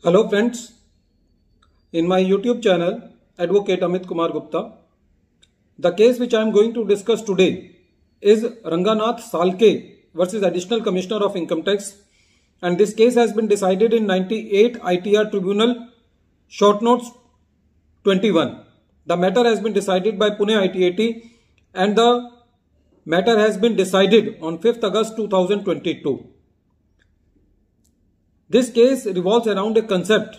Hello friends, in my YouTube channel Advocate Amit Kumar Gupta. The case which I am going to discuss today is Ranganath Salke versus Additional Commissioner of Income Tax, and this case has been decided in 98 ITR Tribunal Short Notes 21. The matter has been decided by Pune ITAT and the matter has been decided on 5th August 2022. This case revolves around a concept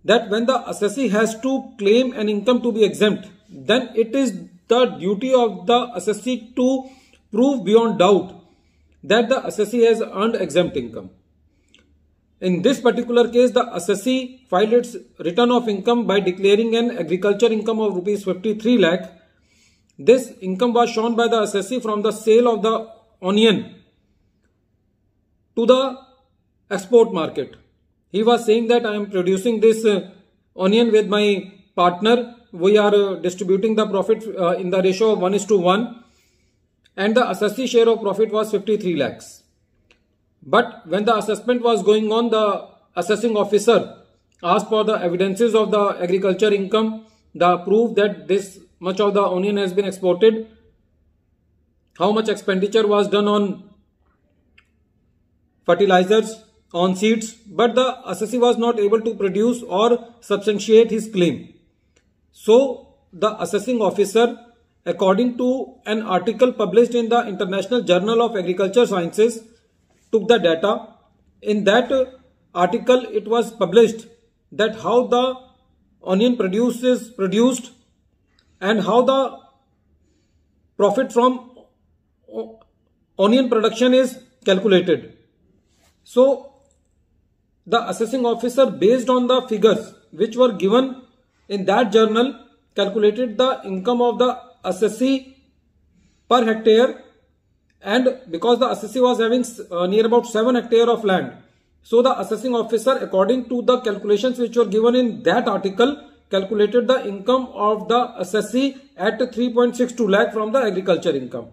that when the assessee has to claim an income to be exempt, then it is the duty of the assessee to prove beyond doubt that the assessee has earned exempt income. In this particular case, the assessee filed its return of income by declaring an agriculture income of Rs 53 lakh. This income was shown by the assessee from the sale of the onion to the export market. He was saying that I am producing this onion with my partner. We are distributing the profit in the ratio of 1:1, and the assessee share of profit was 53 lakhs. But when the assessment was going on, the assessing officer asked for the evidences of the agriculture income, the proof that this much of the onion has been exported, how much expenditure was done on fertilizers, on seeds, but the assessee was not able to produce or substantiate his claim. So the assessing officer, according to an article published in the International Journal of Agriculture Sciences, took the data. In that article it was published that how the onion produce is produced and how the profit from onion production is calculated. So the assessing officer, based on the figures which were given in that journal, calculated the income of the assessee per hectare, and because the assessee was having near about 7 hectares of land, so the assessing officer, according to the calculations which were given in that article, calculated the income of the assessee at 3.62 lakh from the agriculture income,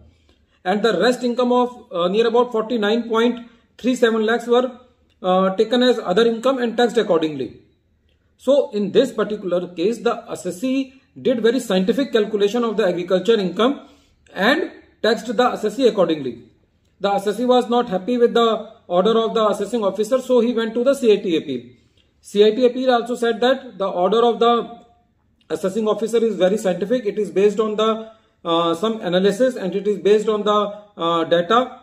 and the rest income of near about 49.37 lakhs were taken as other income and taxed accordingly. So in this particular case, the assessee did very scientific calculation of the agriculture income and taxed the assessee accordingly. The assessee was not happy with the order of the assessing officer, so he went to the CIT appeal. CIT appeal also said that the order of the assessing officer is very scientific. It is based on the some analysis, and it is based on the data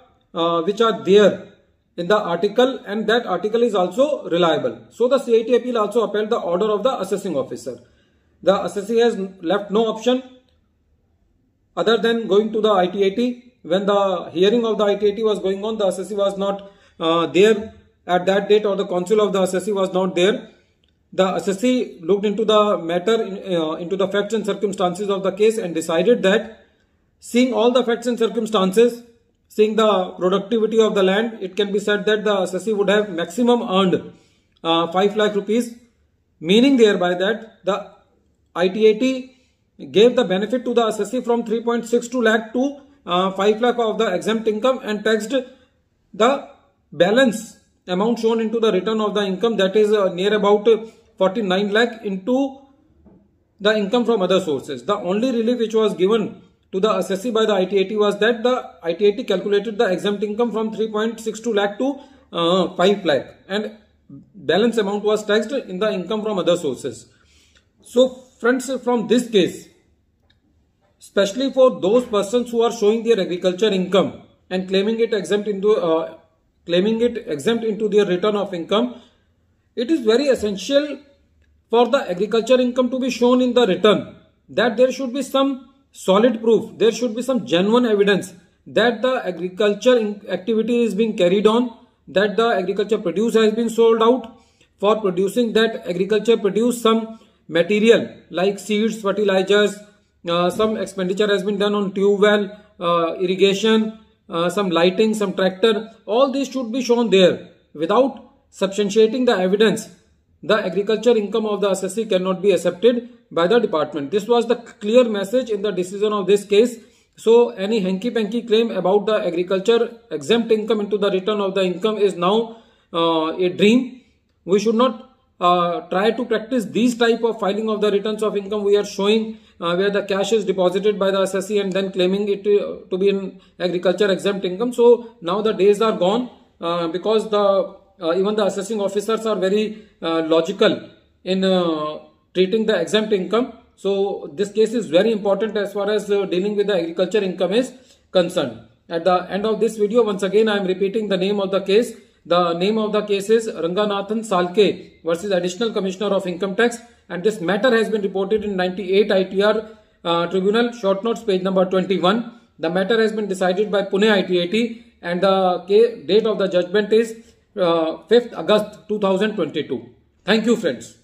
which are there in the article, and that article is also reliable. So the CIT appeal also upheld the order of the assessing officer. The assessee has left no option other than going to the ITAT. When the hearing of the ITAT was going on, the assessee was not there at that date, or the counsel of the assessee was not there. The assessee looked into the matter, into the facts and circumstances of the case, and decided that, seeing all the facts and circumstances, seeing the productivity of the land, it can be said that the assessee would have maximum earned 5 lakh rupees, meaning thereby that the ITAT gave the benefit to the assessee from 3.62 lakh to 5 lakh of the exempt income, and taxed the balance amount shown into the return of the income, that is near about 49 lakh, into the income from other sources. The only relief which was given to the assessee by the ITAT was that the ITAT calculated the exempt income from 3.62 lakh to 5 lakh, and balance amount was taxed in the income from other sources. So friends, from this case, especially for those persons who are showing their agriculture income and claiming it exempt into their return of income, it is very essential for the agriculture income to be shown in the return that there should be some solid proof, there should be some genuine evidence that the agriculture activity is being carried on, that the agriculture produce has been sold out. For producing that agriculture produce some material like seeds, fertilizers, some expenditure has been done on tube well, irrigation, some lighting, some tractor. All these should be shown there. Without substantiating the evidence, the agriculture income of the assessee cannot be accepted by the department. This was the clear message in the decision of this case. So any hanky-panky claim about the agriculture exempt income into the return of the income is now a dream. We should not try to practice these type of filing of the returns of income we are showing, where the cash is deposited by the assessee and then claiming it to be in agriculture exempt income. So now the days are gone, because even the assessing officers are very logical in treating the exempt income. So this case is very important as far as dealing with the agriculture income is concerned. At the end of this video, once again I am repeating the name of the case. The name of the case is Ranganathan Salke versus Additional Commissioner of Income Tax, and this matter has been reported in 98 ITR Tribunal, short notes page number 21. The matter has been decided by Pune ITAT, and the date of the judgment is 5th August 2022. Thank you, friends.